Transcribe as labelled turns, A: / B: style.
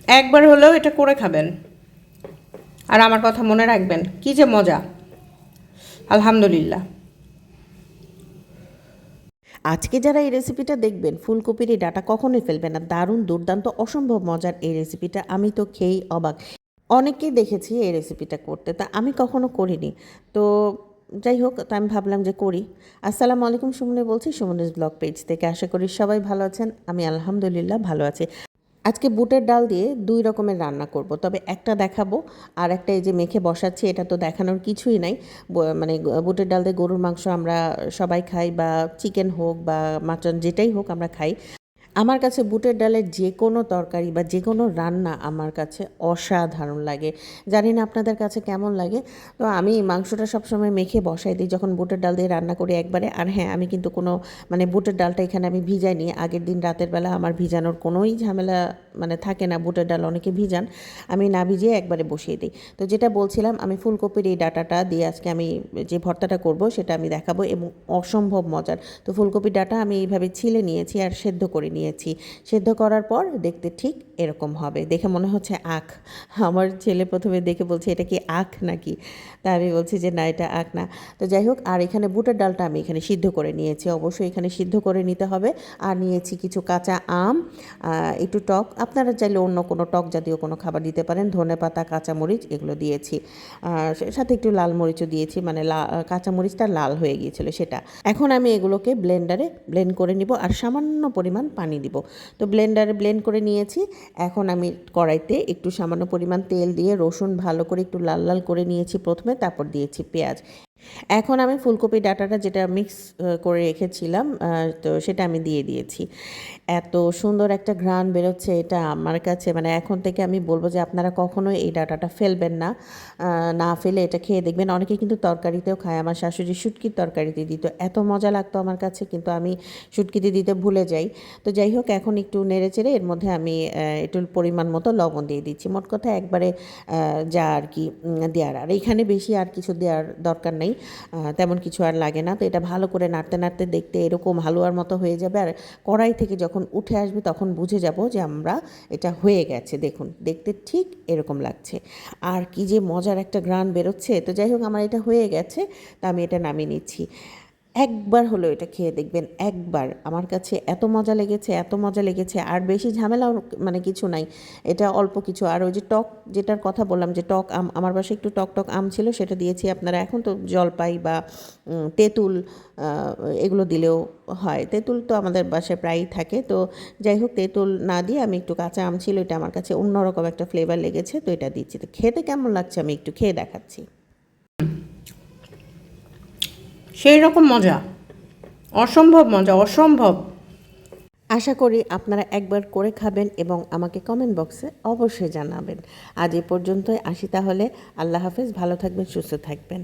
A: একবার হলেও এটা করে খাবেন, আর আমার কথা মনে রাখবেন। কি যে মজা! আলহামদুলিল্লাহ।
B: আজকে যারা এই রেসিপিটা দেখবেন, ফুলকপির এই ডাঁটা কখনোই ফেলবেন না। দারুণ দুর্দান্ত অসম্ভব মজার এই রেসিপিটা, আমি তো খেয়েই অবাক। অনেকেই দেখেছি এই রেসিপিটা করতে, তা আমি কখনো করিনি। তো যাই হোক, তো আমি ভাবলাম যে করি। আসসালামু আলাইকুম, সুমনে বলছি, সুমনের ব্লগ পেজ থেকে। আশা করি সবাই ভালো আছেন, আমি আলহামদুলিল্লাহ ভালো আছি। আজকে বুটের ডাল দিয়ে 2 রকমের রান্না করব, তবে একটা দেখাবো আর একটা এই যে মেখে বসাচ্ছি, এটা তো দেখানোর কিছুই নাই। মানে বুটের ডাল দিয়ে গরুর মাংস আমরা সবাই খাই, বা চিকেন হোক বা মাটন যেটাই হোক আমরা খাই। আমার কাছে বুটের ডালের যে কোনো তরকারি বা যে কোনো রান্না আমার কাছে অসাধারণ লাগে। জানি না আপনাদের কাছে কেমন লাগে। তো আমি মাংসটা সবসময় মেখে বসাই দিই যখন বুটের ডাল দিয়ে রান্না করি একবারে। আর হ্যাঁ, আমি কিন্তু কোনো মানে বুটের ডালটা এখানে আমি ভিজাই নিই আগের দিন রাতের বেলা। আমার ভিজানোর কোনোই ঝামেলা মানে থাকে না। বুটের ডাল অনেকে ভিজান, আমি না ভিজিয়ে একবারে বসিয়ে দিই। তো যেটা বলছিলাম, আমি ফুলকপির এই ডাঁটাটা দিয়ে আজকে আমি যে ভর্তাটা করব সেটা আমি দেখাবো, এবং অসম্ভব মজার। তো ফুলকপির ডাঁটা আমি এইভাবে ছিলে নিয়েছি আর সেদ্ধ করে নিয়েছি। সেদ্ধ করার পর দেখতে ঠিক এরকম হবে। দেখে মনে হচ্ছে আখ। আমার ছেলে প্রথমে দেখে বলছে এটা কি আখ নাকি? তা আমি বলছি যে না, এটা আখ না। তো যাই হোক, আর এখানে বুটের ডালটা আমি এখানে সিদ্ধ করে নিয়েছি, অবশ্যই এখানে সিদ্ধ করে নিতে হবে। আর নিয়েছি কিছু কাঁচা আম, একটু টক, আপনারা চাইলে অন্য কোনো টক জাতীয় কোনো খাবার দিতে পারেন, ধনেপাতা, কাঁচামরিচ এগুলো দিয়েছি। সাথে একটু লাল মরিচও দিয়েছি, মানে কাঁচামরিচটা লাল হয়ে গিয়েছিল সেটা। এখন আমি এগুলোকে ব্লেন্ডারে ব্লেন্ড করে নিব, আর সামান্য পরিমাণ পানি দিব। তো ব্লেন্ডারে ব্লেন্ড করে নিয়েছি। এখন আমি কড়াইতে একটু সামান্য পরিমাণ তেল দিয়ে রসুন ভালো করে একটু লাল লাল করে নিয়েছি প্রথমে, তারপর দিয়েছি পেঁয়াজ। এখন আমি ফুলকপি ডাঁটাটা যেটা মিক্স করে রেখেছিলাম, তো সেটা আমি দিয়ে দিয়েছি। এত সুন্দর একটা ঘ্রাণ বেরোচ্ছে, এটা আমার কাছে মানে এখন থেকে আমি বলবো যে আপনারা কখনোই এই ডাঁটাটা ফেলবেন না। না ফেলে এটা খেয়ে দেখবেন। অনেকে কিন্তু তরকারিতেও খায়, আমার শাশুড়ি শুটকির তরকারিতে দিত, এত মজা লাগতো আমার কাছে, কিন্তু আমি শুটকিতে দিতে ভুলে যাই। তো যাই হোক, এখন একটু নেড়ে চেড়ে এর মধ্যে আমি একটু পরিমাণ মতো লবণ দিয়ে দিচ্ছি। মোট কথা একবারে যা আর কি দেওয়ার, আর এখানে বেশি আর কিছু দেওয়ার দরকার নেই, তেমন কিছু আর লাগে না। তো এটা ভালো করে নাড়তে নাড়তে দেখতে এরকম হালুয়ার মতো হয়ে যাবে, আর কড়াই থেকে যখন উঠে আসবে তখন বুঝে যাব যে আমরা এটা হয়ে গেছে। দেখুন, দেখতে ঠিক এরকম লাগছে, আর কি যে মজার একটা ঘ্রাণ বেরোচ্ছে। তো যাই হোক, আমার এটা হয়ে গেছে, তা আমি এটা নামিয়ে নিচ্ছি। একবার হলো এটা খেয়ে দেখবেন, একবার। আমার কাছে এত মজা লেগেছে, এত মজা লেগেছে, আর বেশি ঝামেলাও মানে কিছু নাই। এটা অল্প কিছু, আর ওই যে টক যেটার কথা বললাম, যে টক আম, আমার বাসায় একটু টক টক আম ছিল, সেটা দিয়েছি। আপনারা এখন তো জলপাই বা তেঁতুল এগুলো দিলেও হয়। তেঁতুল তো আমাদের বাসায় প্রায়ই থাকে। তো যাই হোক, তেঁতুল না দিয়ে আমি একটু কাঁচা আম ছিল, এটা আমার কাছে অন্যরকম একটা ফ্লেভার লেগেছে, তো এটা দিচ্ছি। তো খেতে কেমন লাগছে আমি একটু খেয়ে দেখাচ্ছি।
A: সেই রকম মজা, অসম্ভব মজা, অসম্ভব।
B: আশা করি আপনারা একবার করে খাবেন এবং আমাকে কমেন্ট বক্সে অবশ্যই জানাবেন। আজ এ পর্যন্তই আসি তাহলে। আল্লাহ হাফেজ, ভালো থাকবেন, সুস্থ থাকবেন।